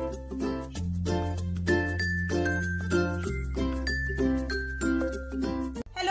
Hello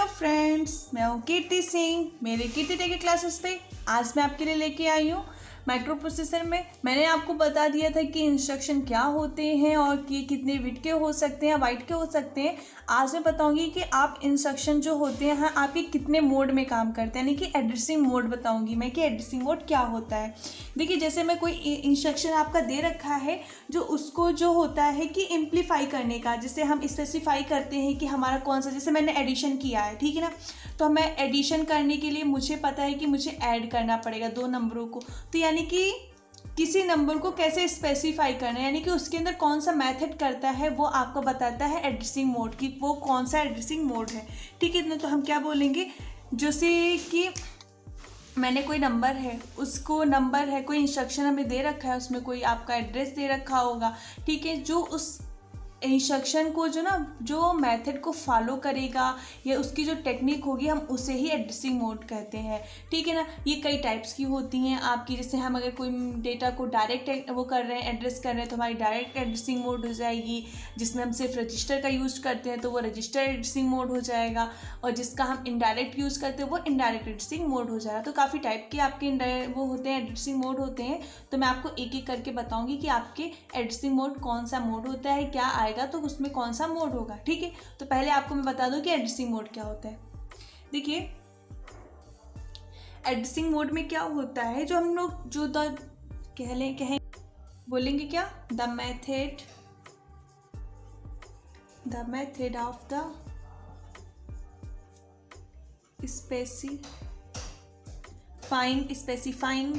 friends, मैं हूँ कीर्ति सिंह। मेरे कीर्ति टेक के क्लासेस पे आज मैं आपके लिए लेके आई हूँ माइक्रो प्रोसेसर में। मैंने आपको बता दिया था कि इंस्ट्रक्शन क्या होते हैं और कि कितने बिट के हो सकते हैं, बाइट के हो सकते हैं। आज मैं बताऊंगी कि आप इंस्ट्रक्शन जो होते हैं हाँ आपके कितने मोड में काम करते हैं, यानी कि एड्रेसिंग मोड बताऊंगी मैं कि एड्रेसिंग मोड क्या होता है। देखिए, जैसे मैं कोई इंस्ट्रक्शन आपका दे रखा है जो उसको जो होता है कि इम्प्लीफाई करने का, जिसे हम स्पेसिफाई करते हैं कि हमारा कौन सा, जैसे मैंने एडिशन किया है, ठीक है ना, तो मैं एडिशन करने के लिए मुझे पता है कि मुझे ऐड करना पड़ेगा दो नंबरों को। तो यानी कि किसी नंबर को कैसे स्पेसिफाई करना है, यानी कि उसके अंदर कौन सा मेथड करता है, वो आपको बताता है एड्रेसिंग मोड की वो कौन सा एड्रेसिंग मोड है। ठीक है, तो हम क्या बोलेंगे, जैसे कि मैंने कोई नंबर है, उसको नंबर है, कोई इंस्ट्रक्शन हमें दे रखा है, उसमें कोई आपका एड्रेस दे रखा होगा, ठीक है, जो उस इंस्ट्रक्शन को जो मेथड को फॉलो करेगा या उसकी जो टेक्निक होगी हम उसे ही एड्रेसिंग मोड कहते हैं। ठीक है ना। ये कई टाइप्स की होती हैं आपकी, जैसे हम अगर कोई डेटा को डायरेक्ट वो कर रहे हैं, एड्रेस कर रहे हैं, तो हमारी डायरेक्ट एड्रेसिंग मोड हो जाएगी। जिसमें हम सिर्फ रजिस्टर का यूज़ करते हैं तो वो रजिस्टर एड्रेसिंग मोड हो जाएगा, और जिसका हम इनडायरेक्ट यूज़ करते हैं वो इनडायरेक्ट एड्रेसिंग मोड हो जाएगा। तो काफ़ी टाइप के आपके वो होते हैं, एड्रेसिंग मोड होते हैं। तो मैं आपको एक एक करके बताऊँगी कि आपके एड्रेसिंग मोड कौन सा मोड होता है, क्या आएगा तो उसमें कौन सा मोड होगा। ठीक है, तो पहले आपको मैं बता दूं कि एड्रेसिंग मोड क्या होता है। देखिए, एड्रेसिंग मोड में क्या होता है, जो हम लोग जो कहें बोलेंगे क्या, the method of the specifying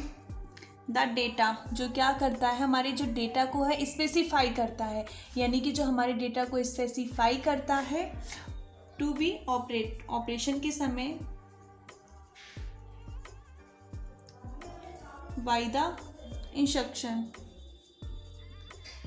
the data, जो क्या करता है, हमारे जो डेटा को है स्पेसिफाई करता है, यानी कि जो हमारे डेटा को स्पेसिफाई करता है टू बी ऑपरेशन के समय बाय द इंस्ट्रक्शन।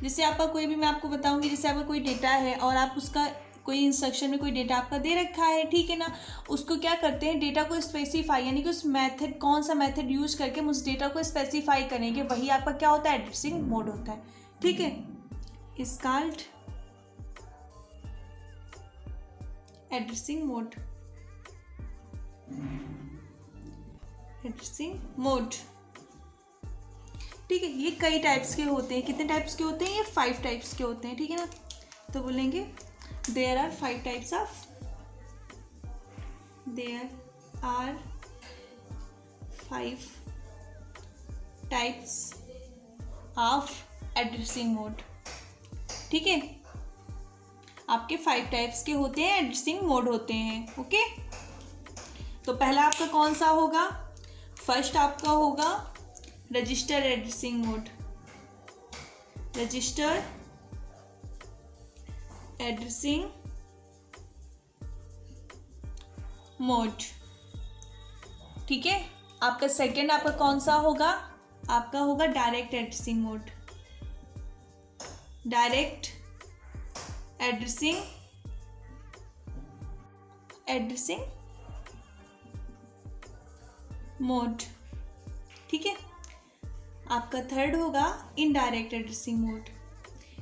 जैसे आपका कोई भी, मैं आपको बताऊंगी, जैसे आपका कोई डेटा है और आप उसका कोई इंस्ट्रक्शन में कोई डेटा आपका दे रखा है, ठीक है ना, उसको क्या करते हैं, डेटा को स्पेसिफाई, यानी कि उस मेथड, कौन सा मेथड यूज करके हम उस डेटा को स्पेसिफाई करेंगे, वही आपका क्या होता है, एड्रेसिंग मोड होता है। ठीक है, is called addressing mode. Addressing mode, ठीक है। ये कई टाइप्स के होते हैं। कितने टाइप्स के होते हैं, ये 5 टाइप्स के होते हैं, ठीक है ना। तो बोलेंगे there are 5 types of addressing mode. ठीक है, आपके 5 टाइप्स के होते हैं, एड्रेसिंग मोड होते हैं। ओके, तो पहला आपका कौन सा होगा, फर्स्ट आपका होगा register addressing mode. Register addressing mode, ठीक है। आपका सेकंड आपका कौन सा होगा, आपका होगा direct addressing mode. Direct addressing mode, ठीक है। आपका थर्ड होगा इनडायरेक्ट एड्रेसिंग मोड।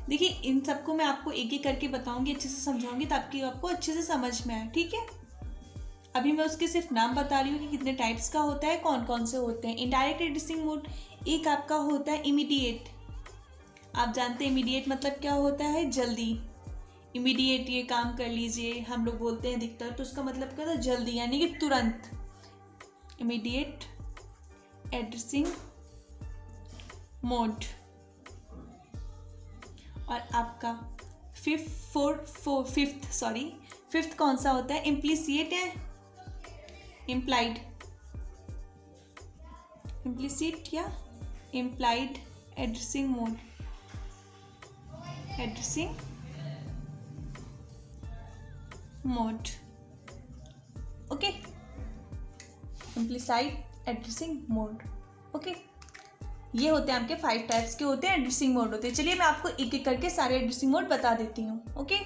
देखिए, इन सबको मैं आपको एक एक करके बताऊंगी, अच्छे से समझाऊंगी ताकि आपको अच्छे से समझ में आए। ठीक है, अभी मैं उसके सिर्फ नाम बता रही हूँ कि कितने टाइप्स का होता है, कौन कौन से होते हैं। इनडायरेक्ट एड्रेसिंग मोड एक आपका होता है इमीडिएट। आप जानते हैं इमीडिएट मतलब क्या होता है, जल्दी। इमीडिएट ये काम कर लीजिए, हम लोग बोलते हैं अधिकतर, तो उसका मतलब क्या होता है, जल्दी, यानी कि तुरंत। Immediate addressing mode. और आपका फिफ्थ कौन सा होता है, इम्प्लिसिट है, इम्प्लाइड, इम्प्लिसिट या implied addressing mode. Addressing mode, okay, implicit addressing mode, okay. ये होते हैं आपके 5 टाइप्स के होते हैं, एड्रेसिंग मोड होते हैं। चलिए मैं आपको एक एक करके सारे एड्रेसिंग मोड बता देती हूँ। ओके,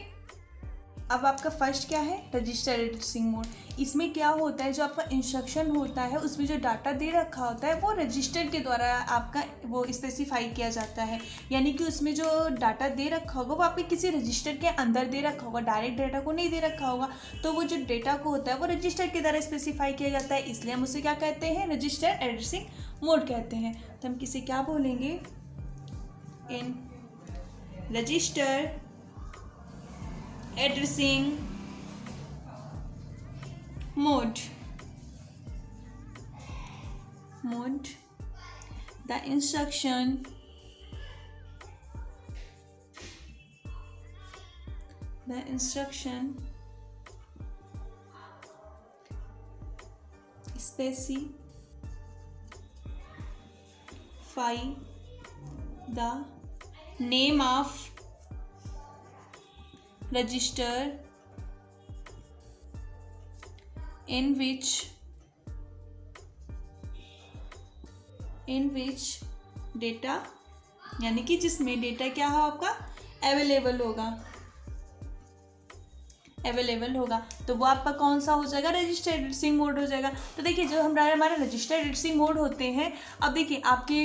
अब आपका फर्स्ट क्या है, रजिस्टर एड्रेसिंग मोड। इसमें क्या होता है, जो आपका इंस्ट्रक्शन होता है उसमें जो डाटा दे रखा होता है वो रजिस्टर के द्वारा आपका वो स्पेसिफाई किया जाता है। यानी कि उसमें जो डाटा दे रखा होगा वो आपके किसी रजिस्टर के अंदर दे रखा होगा, डायरेक्ट डाटा को नहीं दे रखा होगा। तो वो जो डेटा को होता है वो रजिस्टर के द्वारा स्पेसिफाई किया जाता है, इसलिए हम उसे क्या कहते हैं, रजिस्टर एड्रेसिंग मोड कहते हैं। तो हम किसे क्या बोलेंगे, in register addressing mode the instruction specify the name of register in which data, यानी कि जिसमें डेटा क्या है आपका अवेलेबल होगा, तो वो आपका कौन सा हो जाएगा, रजिस्टर एड्रेसिंग मोड हो जाएगा। तो देखिए जो हमारा रजिस्टर एड्रेसिंग मोड होते हैं, अब देखिए आपके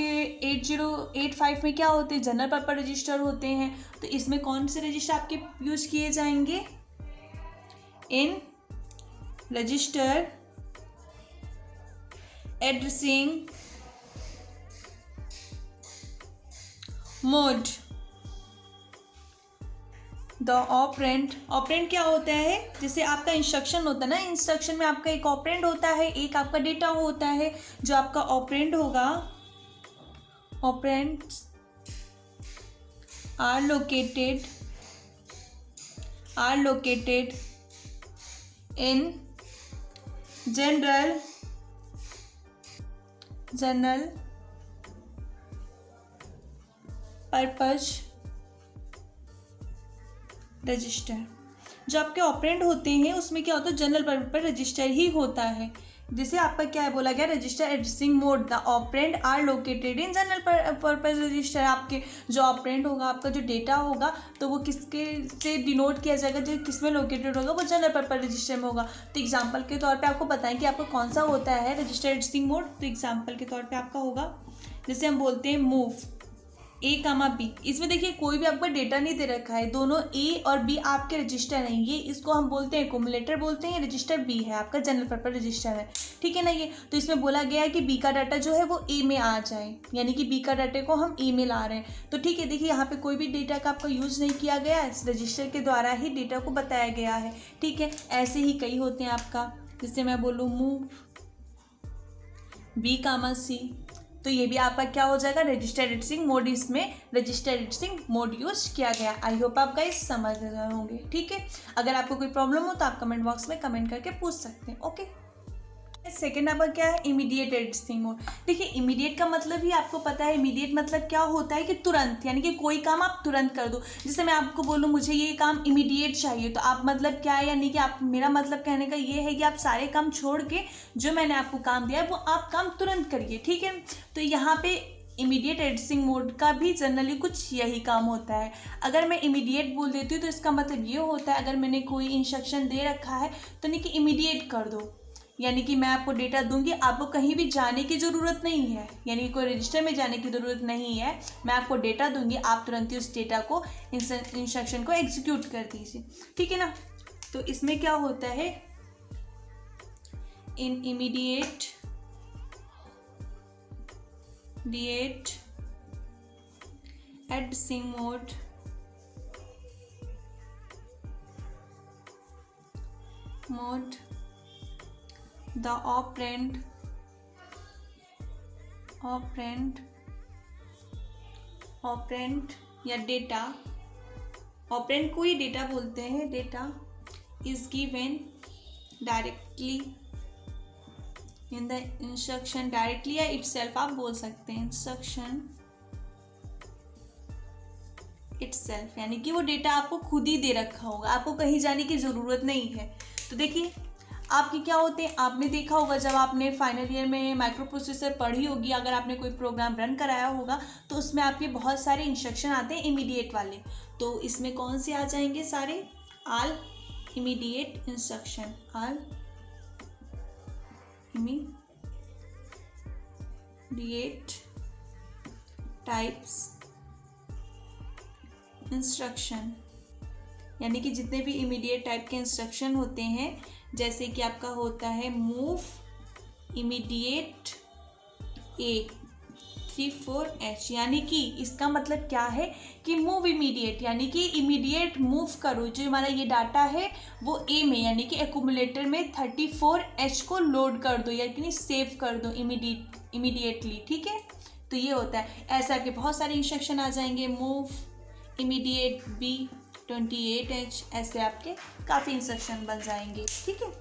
8085 में क्या होते हैं, जनरल पर्पस रजिस्टर होते हैं। तो इसमें कौन से रजिस्टर आपके यूज किए जाएंगे, in register addressing mode the operand क्या होता है, जैसे आपका इंस्ट्रक्शन होता है ना, इंस्ट्रक्शन में आपका एक ऑपरेंड होता है, एक आपका डेटा होता है। जो आपका ऑपरेंड होगा, operands are located in general purpose register. जो आपके ऑपरेंड होते हैं उसमें क्या होता है, जनरल पर्पस रजिस्टर ही होता है। जैसे आपका क्या है बोला गया, register addressing mode the operand are located in general purpose register. आपके जो ऑपरेंड होगा, आपका जो डेटा होगा, तो वो किसके से डिनोट किया जाएगा, जो किस में लोकेटेड होगा वो जनरल पर्पस रजिस्टर में होगा। तो एग्जांपल के तौर पे आपको बताएं कि आपका कौन सा होता है रजिस्टर एड्रेसिंग मोड। तो एग्जांपल के तौर पे आपका होगा, जैसे हम बोलते हैं मूव A, B। इसमें देखिए कोई भी आपका डेटा नहीं दे रखा है, दोनों A और B आपके रजिस्टर हैं। ये इसको हम बोलते हैं एक्यूमुलेटर बोलते हैं, रजिस्टर B है आपका जनरल पर्पस रजिस्टर है, ठीक है ना। ये तो इसमें बोला गया है कि B का डाटा जो है वो A में आ जाए, यानी कि B का डाटे को हम A में ला रहे हैं। तो ठीक है, देखिए यहाँ पे कोई भी डेटा का आपका यूज़ नहीं किया गया है, रजिस्टर के द्वारा ही डेटा को बताया गया है, ठीक है। ऐसे ही कई होते हैं आपका, जैसे मैं बोलूँ मूव B, C, तो ये भी आपका क्या हो जाएगा, रजिस्टर एड्रेसिंग मोड। इसमें रजिस्टर एड्रेसिंग मोड यूज किया गया। आई होप आप गाइस समझ रहे होंगे, ठीक है। अगर आपको कोई प्रॉब्लम हो तो आप कमेंट बॉक्स में कमेंट करके पूछ सकते हैं, ओके। सेकेंड आपका क्या है, इमीडिएट एड्रेसिंग मोड। देखिए इमीडिएट का मतलब ही आपको पता है, इमीडिएट मतलब क्या होता है कि तुरंत, यानी कि कोई काम आप तुरंत कर दो। जैसे मैं आपको बोलूँ मुझे ये काम इमीडिएट चाहिए, तो आप मतलब क्या है, यानी कि आप, मेरा मतलब कहने का ये है कि आप सारे काम छोड़ के जो मैंने आपको काम दिया है वो आप काम तुरंत करिए, ठीक है। तो यहाँ पे इमीडिएट एड्रेसिंग मोड का भी जनरली कुछ यही काम होता है। अगर मैं इमीडिएट बोल देती हूँ तो इसका मतलब ये होता है, अगर मैंने कोई इंस्ट्रक्शन दे रखा है तो नहीं कि इमीडिएट कर दो, यानी कि मैं आपको डेटा दूंगी, आपको कहीं भी जाने की ज़रूरत नहीं है, यानी कि कोई रजिस्टर में जाने की ज़रूरत नहीं है। मैं आपको डेटा दूंगी, आप तुरंत ही उस डेटा को, इंस्ट्रक्शन को एग्जीक्यूट कर दीजिए, ठीक है ना। तो इसमें क्या होता है, इन immediate addressing mode the operand या डेटा, ऑपरेंड को ही डेटा बोलते हैं, data is given directly in the instruction, directly या इटसेल्फ आप बोल सकते हैं, इंस्ट्रक्शन इटसेल्फ, यानी कि वो डेटा आपको खुद ही दे रखा होगा, आपको कहीं जाने की ज़रूरत नहीं है। तो देखिए आपके क्या होते हैं, आपने देखा होगा जब आपने फाइनल ईयर में माइक्रो प्रोसेसर पढ़ी होगी, अगर आपने कोई प्रोग्राम रन कराया होगा तो उसमें आपके बहुत सारे इंस्ट्रक्शन आते हैं इमीडिएट वाले। तो इसमें कौन से आ जाएंगे सारे, all immediate instruction are immediate types instruction, यानी कि जितने भी इमीडिएट टाइप के इंस्ट्रक्शन होते हैं, जैसे कि आपका होता है मूव इमीडिएट A34H, यानी कि इसका मतलब क्या है कि मूव इमीडिएट, यानी कि इमीडिएट मूव करो। जो हमारा ये डाटा है वो ए में यानी कि एक्यूमुलेटर में 34H को लोड कर दो, यानी सेव कर दो इमीडिएटली। ठीक है, तो ये होता है। ऐसा कि बहुत सारे इंस्ट्रक्शन आ जाएंगे, मूव इमीडिएट B28H, ऐसे आपके काफ़ी इंस्ट्रक्शन बन जाएंगे। ठीक है,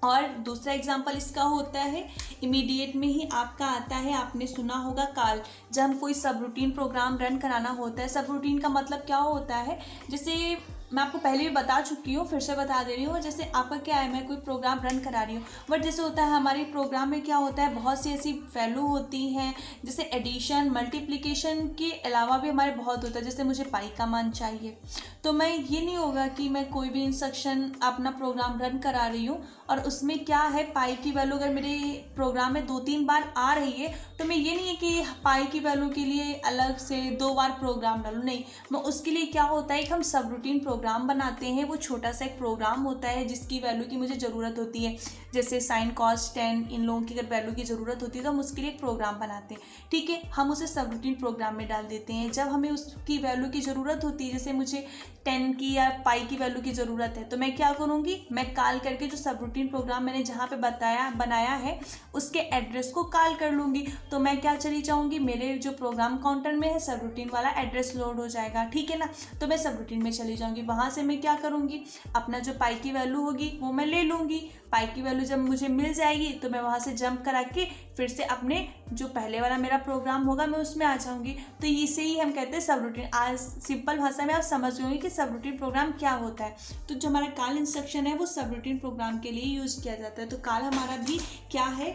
और दूसरा एग्जांपल इसका होता है इमीडिएट में ही आपका आता है, आपने सुना होगा काल। जब हम कोई सब रूटीन प्रोग्राम रन कराना होता है, सब रूटीन का मतलब क्या होता है, जैसे मैं आपको पहले भी बता चुकी हूँ, फिर से बता दे रही हूँ। जैसे आपका क्या है, मैं कोई प्रोग्राम रन करा रही हूँ, बट जैसे होता है हमारे प्रोग्राम में क्या होता है, बहुत सी ऐसी वैल्यू होती हैं, जैसे एडिशन मल्टीप्लिकेशन के अलावा भी हमारे बहुत होता है। जैसे मुझे पाई का मान चाहिए, तो मैं ये नहीं होगा कि मैं कोई भी इंस्ट्रक्शन अपना प्रोग्राम रन करा रही हूँ और उसमें क्या है पाई की वैल्यू अगर मेरे प्रोग्राम में 2-3 बार आ रही है, तो मैं ये नहीं है कि पाई की वैल्यू के लिए अलग से 2 बार प्रोग्राम डालूँ, नहीं। मैं उसके लिए क्या होता है कि हम सब रूटीन प्रोग्राम बनाते हैं। वो छोटा सा एक प्रोग्राम होता है जिसकी वैल्यू की मुझे ज़रूरत होती है, जैसे साइन कॉस टेन, इन लोगों की अगर वैल्यू की ज़रूरत होती है तो हम उसके लिए एक प्रोग्राम बनाते हैं। ठीक है, हम उसे सब रूटीन प्रोग्राम में डाल देते हैं। जब हमें उसकी वैल्यू की ज़रूरत होती है, जैसे मुझे 10 की या पाई की वैल्यू की ज़रूरत है, तो मैं क्या करूँगी, मैं कॉल करके जो सब रूटीन प्रोग्राम मैंने जहाँ पे बनाया है उसके एड्रेस को कॉल कर लूँगी। तो मैं क्या चली जाऊँगी, मेरे जो प्रोग्राम काउंटर में है सब रूटीन वाला एड्रेस लोड हो जाएगा। ठीक है ना, तो मैं सब रूटीन में चली जाऊँगी। वहाँ से मैं क्या करूँगी, अपना जो पाई की वैल्यू होगी वो मैं ले लूँगी। पाई की वैल्यू जब मुझे मिल जाएगी तो मैं वहाँ से जंप करा के फिर से अपने जो पहले वाला मेरा प्रोग्राम होगा मैं उसमें आ जाऊँगी। तो इसे ही हम कहते हैं सब रूटीन। आज सिंपल भाषा में आप समझ गए कि सब रूटीन प्रोग्राम क्या होता है। तो जो हमारा कॉल इंस्ट्रक्शन है वो सब रूटीन प्रोग्राम के लिए यूज़ किया जाता है। तो कॉल हमारा भी क्या है,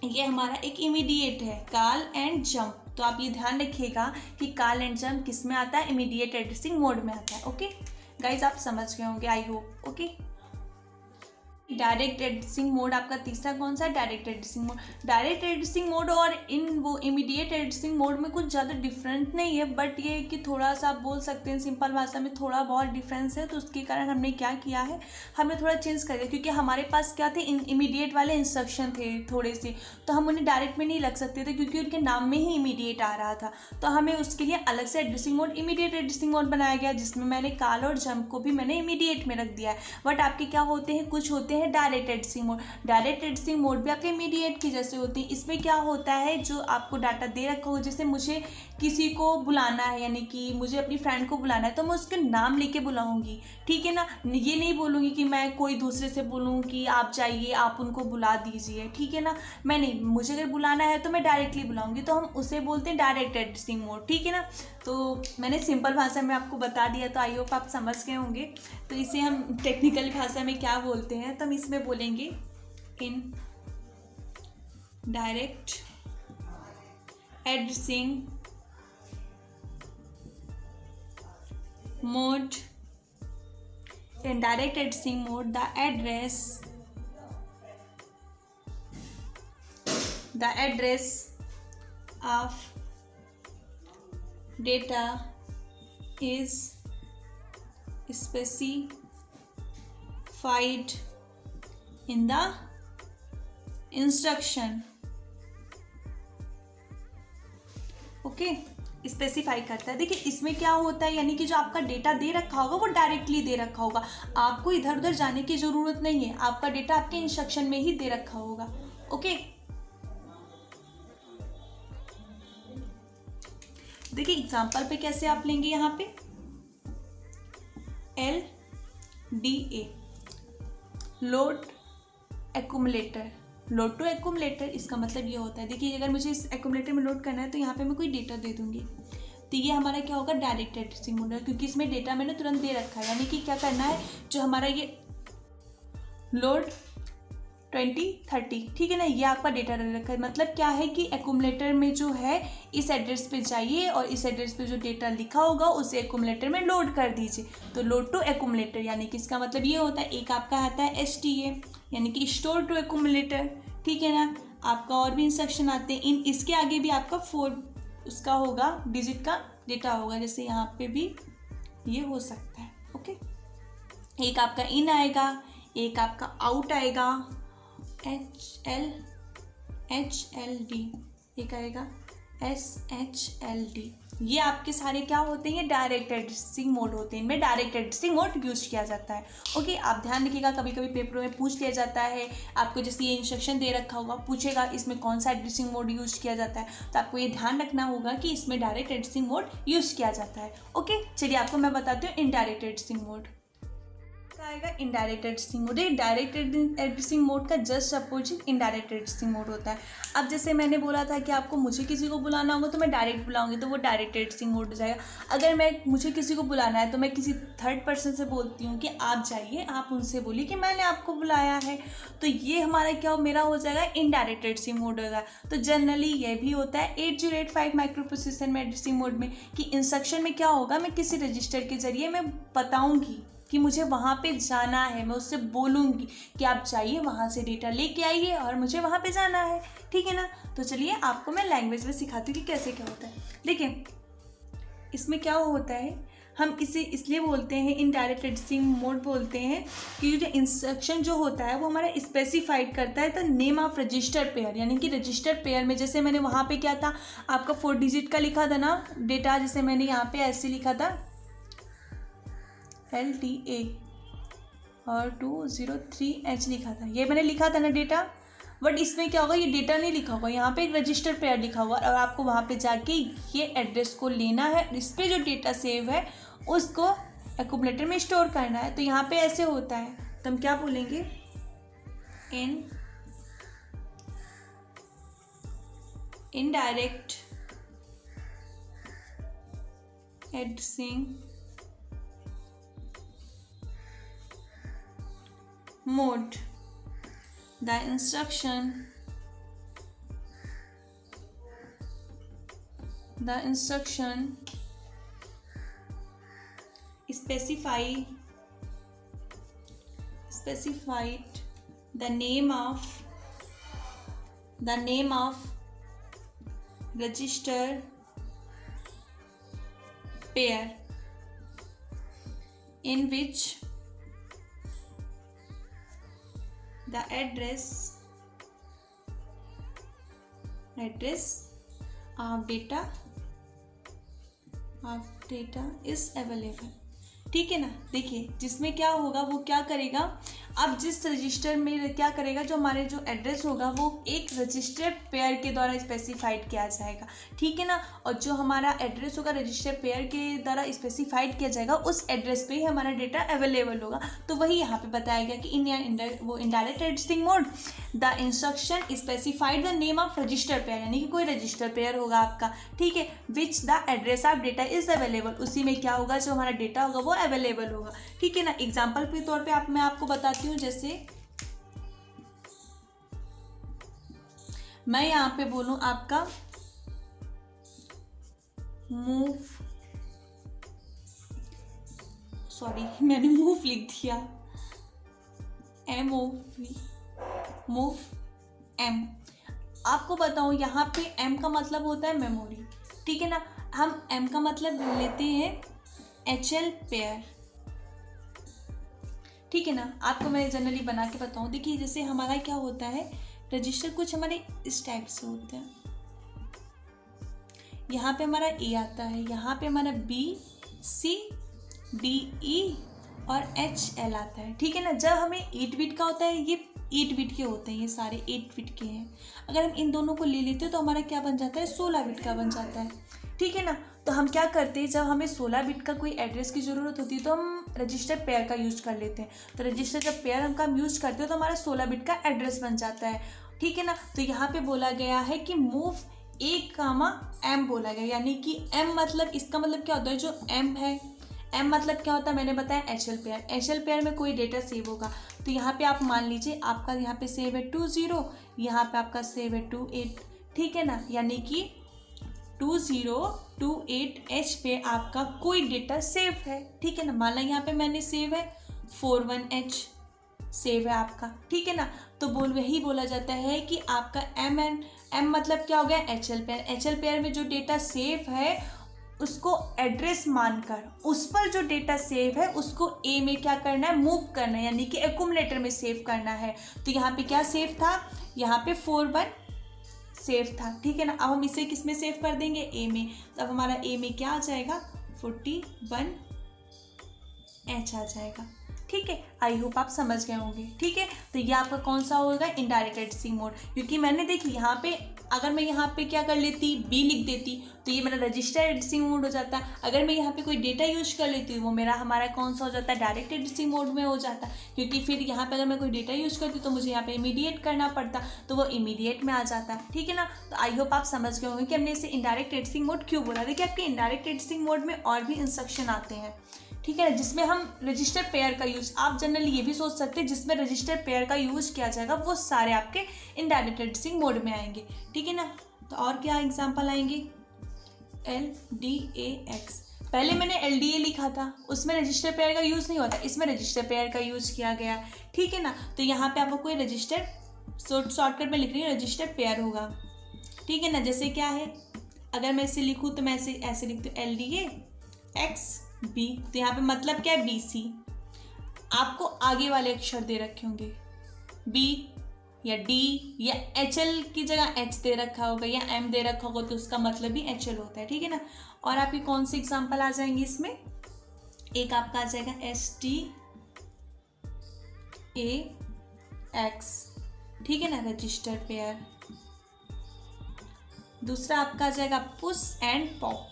ये हमारा एक इमीडिएट है, कॉल एंड जंप। तो आप ये ध्यान रखिएगा कि कॉल एंड जंप किस में आता है, इमीडिएट एड्रेसिंग मोड में आता है। ओके गाइज, आप समझ गए होंगे I hope. Okay, direct addressing mode आपका तीसरा कौन सा है, direct addressing mode. Direct addressing mode और इन वो इमीडिएट एड्रेसिंग मोड में कुछ ज़्यादा डिफरेंट नहीं है, बट ये कि थोड़ा सा आप बोल सकते हैं सिंपल भाषा में थोड़ा बहुत डिफरेंस है। तो उसके कारण हमने क्या किया है, हमने थोड़ा चेंज कर दिया, क्योंकि हमारे पास क्या थे, इमीडिएट वाले इंस्ट्रक्शन थे थोड़े से, तो हम उन्हें डायरेक्ट में नहीं लग सकते थे क्योंकि उनके नाम में ही इमीडिएट आ रहा था। तो हमें उसके लिए अलग से addressing mode, immediate addressing mode बनाया गया, जिसमें मैंने कॉल और जंप को भी मैंने इमीडिएट में रख दिया है। बट आपके क्या होते हैं, कुछ होते हैं direct addressing mode. Direct addressing mode भी आपके इमीडिएट की जैसे होती है। इसमें क्या होता है, जो आपको डाटा दे रखा हो, जैसे मुझे किसी को बुलाना है, यानी कि मुझे अपनी फ्रेंड को बुलाना है, तो मैं उसके नाम लेके बुलाऊंगी। ठीक है ना, ये नहीं बोलूँगी कि मैं कोई दूसरे से बोलूँ कि आप जाइए आप उनको बुला दीजिए। ठीक है ना, मैं नहीं, मुझे अगर बुलाना है तो मैं डायरेक्टली बुलाऊंगी, तो हम उसे बोलते हैं डायरेक्ट एड्रेसिंग मोड। ठीक है ना, तो मैंने सिंपल भाषा में आपको बता दिया, तो आई होप आप समझ गए होंगे। तो इसे हम टेक्निकल भाषा में क्या बोलते हैं, तो हम इसमें बोलेंगे in direct addressing mode, in direct addressing mode the address of data is specified in the instruction। Okay, specify करता है। देखिए इसमें क्या होता है, यानी कि जो आपका डेटा दे रखा होगा वो डायरेक्टली दे रखा होगा, आपको इधर उधर जाने की ज़रूरत नहीं है, आपका डेटा आपके इंस्ट्रक्शन में ही दे रखा होगा। ओके, देखिए एग्जांपल पे कैसे आप लेंगे, यहाँ पे LDA load accumulator, load to accumulator, इसका मतलब ये होता है, देखिए अगर मुझे इस एक्यूमुलेटर में लोड करना है तो यहाँ पे मैं कोई डेटा दे दूंगी, तो ये हमारा क्या होगा, डायरेक्ट एड्रेसिंग मोड है, क्योंकि इसमें डेटा मैंने तुरंत दे रखा है। यानी कि क्या करना है, जो हमारा ये लोड 2030, ठीक है ना। ये आपका डेटा रखा है, मतलब क्या है कि एक्यूमुलेटर में जो है इस एड्रेस पे जाइए और इस एड्रेस पे जो डेटा लिखा होगा उसे एक्यूमुलेटर में लोड कर दीजिए। तो लोड टू एक्यूमुलेटर यानी कि इसका मतलब ये होता है, एक आपका आता है STA यानी कि स्टोर टू एक्यूमुलेटर, ठीक है ना। आपका और भी इंस्ट्रक्शन आते हैं, इन इसके आगे भी आपका 4 उसका होगा, डिजिट का डेटा होगा, जैसे यहाँ पे भी ये हो सकता है। ओके, एक आपका इन आएगा, एक आपका आउट आएगा, HLD, एक आएगा SHLD। ये आपके सारे क्या होते हैं, डायरेक्ट एड्रेसिंग मोड होते हैं, इनमें डायरेक्ट एड्रेसिंग मोड यूज किया जाता है। ओके, आप ध्यान रखिएगा, कभी कभी पेपरों में पूछ लिया जाता है आपको, जैसे ये इंस्ट्रक्शन दे रखा होगा, पूछेगा इसमें कौन सा एड्रेसिंग मोड यूज किया जाता है, तो आपको ये ध्यान रखना होगा कि इसमें डायरेक्ट एड्रेसिंग मोड यूज किया जाता है। ओके, चलिए आपको मैं बताती हूँ इनडायरेक्ट एड्रेसिंग मोड आएगा। Indirect addressing mode, direct addressing mode का just opposite indirect addressing mode होता है। अब जैसे मैंने बोला था कि आपको मुझे किसी को बुलाना होगा तो मैं डायरेक्ट बुलाऊंगी, तो वो डायरेक्ट एड्रेसिंग मोड हो जाएगा। अगर मुझे किसी को बुलाना है तो मैं किसी थर्ड पर्सन से बोलती हूँ कि आप जाइए, आप उनसे बोलिए कि मैंने आपको बुलाया है, तो ये हमारा क्या मेरा हो जाएगा, इनडायरेक्ट एड्रेसिंग मोड होगा। तो जनरली ये भी होता है 8085 माइक्रो प्रोसेसर में एड्रेसिंग मोड में कि इंस्ट्रक्शन में क्या होगा, मैं किसी रजिस्टर के जरिए मैं बताऊँगी कि मुझे वहाँ पे जाना है, मैं उससे बोलूँगी कि आप जाइए वहाँ से डेटा लेके आइए और मुझे वहाँ पे जाना है, ठीक है ना। तो चलिए आपको मैं लैंग्वेज में सिखाती हूँ कि कैसे क्या होता है। देखिए इसमें क्या होता है, हम इसे इसलिए बोलते हैं इनडायरेक्ट एड्रेसिंग मोड बोलते हैं कि जो इंस्ट्रक्शन जो होता है वो हमारा स्पेसिफाइड करता है the name of register pair, यानी कि रजिस्टर पेयर में जैसे मैंने वहाँ पे क्या था, आपका 4 डिजिट का लिखा था ना डेटा, जैसे मैंने यहाँ पे ऐसे लिखा था LTA और 203H लिखा था, ये मैंने लिखा था ना डेटा। बट इसमें क्या होगा, ये डेटा नहीं लिखा होगा, यहाँ पे एक रजिस्टर पेयर लिखा हुआ और आपको वहाँ पे जाके ये एड्रेस को लेना है, इस पर जो डेटा सेव है उसको एक्यूमुलेटर में स्टोर करना है। तो यहाँ पे ऐसे होता है, तो हम क्या बोलेंगे, indirect addressing mode, the instruction specified the name of register pair in which the address of data is available, ठीक है ना। देखिए जिसमें क्या होगा वो क्या करेगा, अब जिस रजिस्टर में क्या करेगा, जो हमारे जो एड्रेस होगा वो एक रजिस्टर पेयर के द्वारा स्पेसिफाइड किया जाएगा, ठीक है ना। और जो हमारा एड्रेस होगा रजिस्टर पेयर के द्वारा स्पेसिफाइड किया जाएगा, उस एड्रेस पे ही हमारा डेटा अवेलेबल होगा। तो वही यहाँ पे बताया गया कि वो indirect addressing mode, the instruction specified the name of register pair, यानी कि कोई रजिस्टर पेयर होगा आपका, ठीक है, which the address of data is available, उसी में क्या होगा, जो हमारा डेटा होगा वो अवेलेबल होगा, ठीक है ना। एग्जाम्पल के तौर पे मैं आपको बताती हूँ, जैसे मैं यहाँ पे बोलूँ आपका मूव, सॉरी मैंने मूव लिख दिया, MOV, मूव M। आपको बताऊँ यहाँ पे M का मतलब होता है मेमोरी, ठीक है ना। हम M का मतलब लेते हैं HL पेयर, ठीक है ना। आपको मैं जनरली बना के बताऊँ, देखिए जैसे हमारा क्या होता है, रजिस्टर कुछ हमारे इस टाइप से होते हैं, यहाँ पे हमारा A आता है, यहाँ पे हमारा B, C, D, E और HL आता है, ठीक है ना। जब हमें 8 बिट का होता है, ये 8 बिट के होते हैं, ये सारे 8 बिट के हैं। अगर हम इन दोनों को ले लेते हैं तो हमारा क्या बन जाता है, 16 बिट का बन जाता है, ठीक है ना। तो हम क्या करते हैं, जब हमें 16 बिट का कोई एड्रेस की ज़रूरत होती है तो हम रजिस्टर पेयर का यूज कर लेते हैं। तो रजिस्टर जब पेयर हम यूज करते हैं तो हमारा 16 बिट का एड्रेस बन जाता है, ठीक है ना। तो यहाँ पे बोला गया है कि मूव A, M बोला गया, यानी कि M मतलब इसका मतलब क्या होता है, जो M है एम मतलब क्या होता है मैंने बताया H L pair. H L pair में कोई डेटा सेव होगा तो यहाँ पे आप मान लीजिए आपका यहाँ पे सेव है 20, यहाँ पे आपका सेव है 28, ठीक है ना, यानी कि 2028H पे आपका कोई डेटा सेव है, ठीक है ना। मान लो यहाँ पे मैंने सेव है 41H सेव है आपका, ठीक है ना। तो यही बोला जाता है कि आपका एम मतलब क्या हो गया H L pair. H L pair में जो डेटा सेव है उसको एड्रेस मानकर उस पर जो डेटा सेव है उसको ए में क्या करना है, मूव करना है, यानी कि एक्यूमुलेटर में सेव करना है। तो यहाँ पे क्या सेव था, यहाँ पे 41 सेव था, ठीक है ना। अब हम इसे किस में सेव कर देंगे, ए में। तो अब हमारा ए में क्या आ जाएगा 41H आ जाएगा, ठीक है। आई होप आप समझ गए होंगे, ठीक है। तो ये आपका कौन सा होगा, इनडायरेक्ट एडिटिंग मोड, क्योंकि मैंने देखी यहाँ पे अगर मैं यहाँ पे क्या कर लेती, बी लिख देती तो ये मेरा रजिस्टर एडिटिंग मोड हो जाता। अगर मैं यहाँ पे कोई डेटा यूज कर लेती हूँ वो मेरा हमारा कौन सा हो जाता है, डायरेक्ट एडिटिंग मोड में हो जाता, क्योंकि फिर यहाँ पे अगर मैं कोई डेटा यूज करती तो मुझे यहाँ पे इमीडिएट करना पड़ता, तो वो इमीडिएट में आ जाता, ठीक है ना। तो आई होप आप समझ गए होंगे कि हमने इसे इनडायरेक्ट एडिटिंग मोड क्यों बोला। देखिए आपके इनडायरेक्ट एडिटिंग मोड में और भी इंस्ट्रक्शन आते हैं, ठीक है, जिसमें हम रजिस्टर पेयर का यूज, आप जनरली ये भी सोच सकते हैं जिसमें रजिस्टर पेयर का यूज किया जाएगा वो सारे आपके इनडायरेक्ट एडिटिंग मोड में आएंगे, ठीक है ना। तो और क्या एग्जांपल आएंगे, LDAX। पहले मैंने LDA लिखा था, उसमें रजिस्टर पेयर का यूज़ नहीं होता, इसमें रजिस्टर पेयर का यूज़ किया गया, ठीक है ना। तो यहाँ पे आपको कोई रजिस्टर शॉर्टकट में लिख रही हूँ, रजिस्टर पेयर होगा, ठीक है ना। जैसे क्या है, अगर मैं इसे लिखूँ तो मैं ऐसे लिखती हूँ LDAXB, तो यहाँ पे मतलब क्या है BC। आपको आगे वाले अक्षर दे रखे होंगे, B या D या HL की जगह H दे रखा होगा या M दे रखा होगा तो उसका मतलब भी HL होता है, ठीक है ना। और आपकी कौन सी एग्जांपल आ जाएंगी इसमें, एक आपका आ जाएगा STAX, ठीक है ना, रजिस्टर पेयर। दूसरा आपका आ जाएगा पुश एंड पॉप,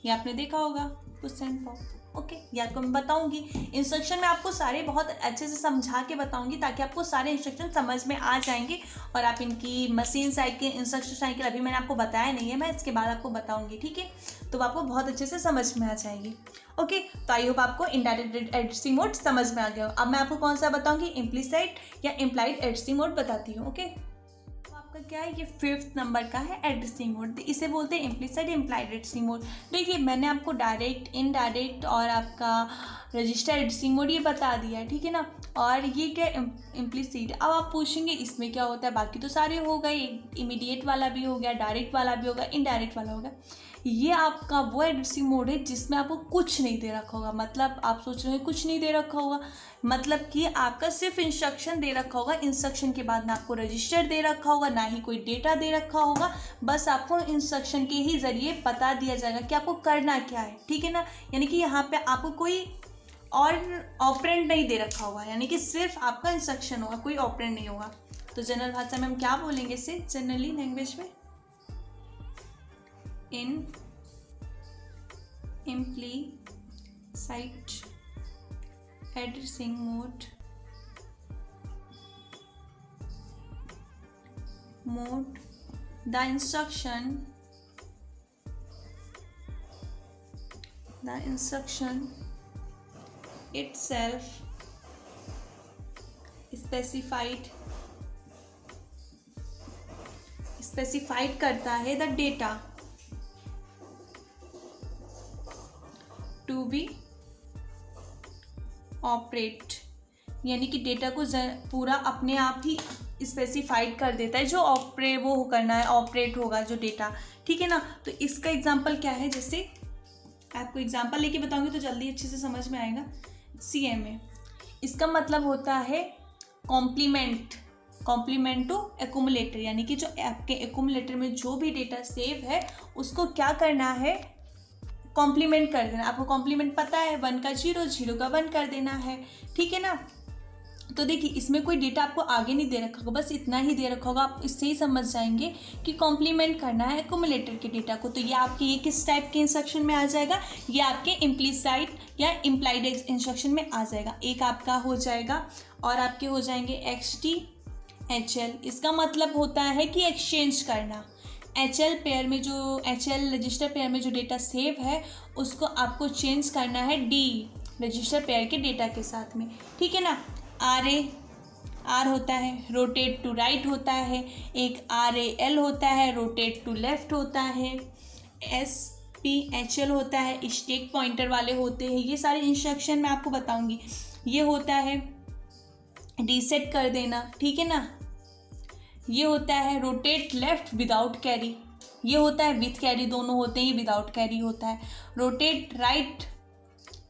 ये आपने देखा होगा पुश एंड पॉप, ओके। ये आपको मैं बताऊंगी इंस्ट्रक्शन में, आपको सारे बहुत अच्छे से समझा के बताऊंगी ताकि आपको सारे इंस्ट्रक्शन समझ में आ जाएंगे और आप इनकी मशीन साइकिल, इंस्ट्रक्शन साइकिल अभी मैंने आपको बताया नहीं है, मैं इसके बाद आपको बताऊंगी, ठीक है। तो आपको बहुत अच्छे से समझ में आ जाएगी, ओके। तो आई होप आपको इनडायरेक्ट एडिटिंग मोड समझ में आ गया। अब मैं आपको कौन सा बताऊँगी, इम्प्लिसाइट या इम्प्लाइड एडिटिंग मोड बताती हूँ, ओके। आपका क्या है, ये 5th नंबर का है एडिटिंग मोड, इसे बोलते हैं इम्प्लिसाइट इम्प्लाइड एडिटिंग मोड। देखिए मैंने आपको डायरेक्ट, इनडायरेक्ट और आपका रजिस्टर एडिटिंग मोड ये बता दिया है, ठीक है ना। और ये क्या इम्प्लिसिट, अब आप पूछेंगे इसमें क्या होता है, बाकी तो सारे हो गए, इमीडिएट वाला भी हो गया, डायरेक्ट वाला भी होगा, इनडायरेक्ट वाला होगा। ये आपका वो एडिटिंग मोड है जिसमें आपको कुछ नहीं दे रखा होगा। मतलब आप सोच रहे हैं कुछ नहीं दे रखा होगा, मतलब कि आपका सिर्फ इंस्ट्रक्शन दे रखा होगा, इंस्ट्रक्शन के बाद ना आपको रजिस्टर दे रखा होगा ना ही कोई डेटा दे रखा होगा, बस आपको इंस्ट्रक्शन के ही जरिए बता दिया जाएगा कि आपको करना क्या है, ठीक है ना। यानी कि यहाँ पे आपको कोई और ऑपरेंड नहीं दे रखा होगा, यानी कि सिर्फ आपका इंस्ट्रक्शन होगा, कोई ऑपरेंड नहीं होगा। तो जनरल भाषा में हम क्या बोलेंगे इसे, जनरली लैंग्वेज में implicit editing mode the instruction itself specified करता है the data to be operate, यानी कि डेटा को पूरा अपने आप ही स्पेसिफाइड कर देता है जो वो करना है, ऑपरेट होगा जो डेटा, ठीक है ना। तो इसका एग्जांपल क्या है, जैसे आपको एग्जांपल लेके बताऊंगी तो जल्दी अच्छे से समझ में आएगा। CMA, इसका मतलब होता है कॉम्प्लीमेंट टू एक्यूमुलेटर, यानी कि जो आपके एक्यूमुलेटर में जो भी डेटा सेव है उसको क्या करना है, कॉम्प्लीमेंट कर देना। आपको कॉम्प्लीमेंट पता है, 1 का 0, 0 का 1 कर देना है, ठीक है ना। तो देखिए इसमें कोई डेटा आपको आगे नहीं दे रखा होगा, बस इतना ही दे रखा होगा, आप इससे ही समझ जाएंगे कि कॉम्प्लीमेंट करना है एक्यूमुलेटर के डेटा को। तो ये आपके ये किस टाइप के इंस्ट्रक्शन में आ जाएगा, ये आपके इम्प्लिसाइट या इम्प्लाइड इंस्ट्रक्शन में आ जाएगा। एक आपका हो जाएगा और आपके हो जाएंगे XTHL, इसका मतलब होता है कि एक्सचेंज करना, HL पेयर में जो HL रजिस्टर पेयर में जो डेटा सेव है उसको आपको चेंज करना है D रजिस्टर पेयर के डेटा के साथ में, ठीक है ना। R होता है रोटेट टू राइट होता है, एक RAL होता है रोटेट टू लेफ्ट होता है, SPHL होता है स्टैक पॉइंटर वाले होते हैं। ये सारे इंस्ट्रक्शन मैं आपको बताऊंगी। ये होता है रीसेट कर देना, ठीक है ना। ये होता है रोटेट लेफ्ट विदाउट कैरी, ये होता है विथ कैरी, दोनों होते हैं, ये विदाउट कैरी होता है। रोटेट राइट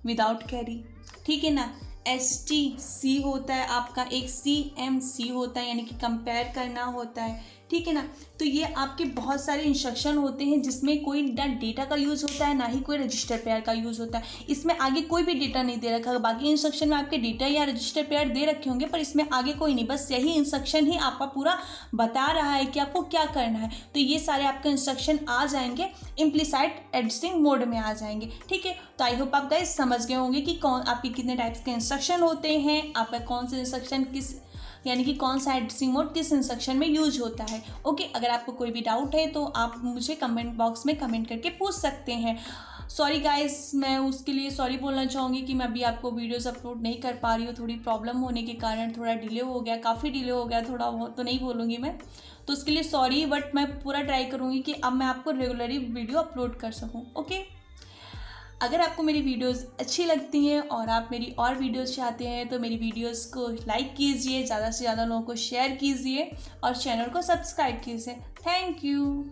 विदाउट कैरी, ठीक है ना। STC होता है आपका, एक CMC होता है यानी कि कंपेयर करना होता है, ठीक है ना। तो ये आपके बहुत सारे इंस्ट्रक्शन होते हैं जिसमें कोई ना डेटा का यूज़ होता है ना ही कोई रजिस्टर पेयर का यूज़ होता है। इसमें आगे कोई भी डेटा नहीं दे रखा है, बाकी इंस्ट्रक्शन में आपके डेटा या रजिस्टर पेयर दे रखे होंगे पर इसमें आगे कोई नहीं, बस यही इंस्ट्रक्शन ही आपका पूरा बता रहा है कि आपको क्या करना है। तो ये सारे आपके इंस्ट्रक्शन आ जाएंगे इम्प्लिसाइट एडिटिंग मोड में आ जाएंगे, ठीक है। तो आई होप आप गाइस समझ गए होंगे कि कौन आपके कितने टाइप्स के इंस्ट्रक्शन होते हैं, आपका कौन से इंस्ट्रक्शन किस यानी कि कौन सा एडिटिंग मोड किस इंस्ट्रक्शन में यूज होता है। ओके, अगर आपको कोई भी डाउट है तो आप मुझे कमेंट बॉक्स में कमेंट करके पूछ सकते हैं। सॉरी गाइस, मैं उसके लिए सॉरी बोलना चाहूँगी कि मैं अभी आपको वीडियोस अपलोड नहीं कर पा रही हूँ, थोड़ी प्रॉब्लम होने के कारण थोड़ा डिले हो गया, काफ़ी डिले हो गया, थोड़ा बहुत तो नहीं बोलूँगी मैं, तो उसके लिए सॉरी। बट मैं पूरा ट्राई करूँगी कि अब मैं आपको रेगुलरली वीडियो अपलोड कर सकूँ। ओके, अगर आपको मेरी वीडियोस अच्छी लगती हैं और आप मेरी और वीडियोस चाहते हैं तो मेरी वीडियोस को लाइक कीजिए, ज़्यादा से ज़्यादा लोगों को शेयर कीजिए और चैनल को सब्सक्राइब कीजिए। Thank you.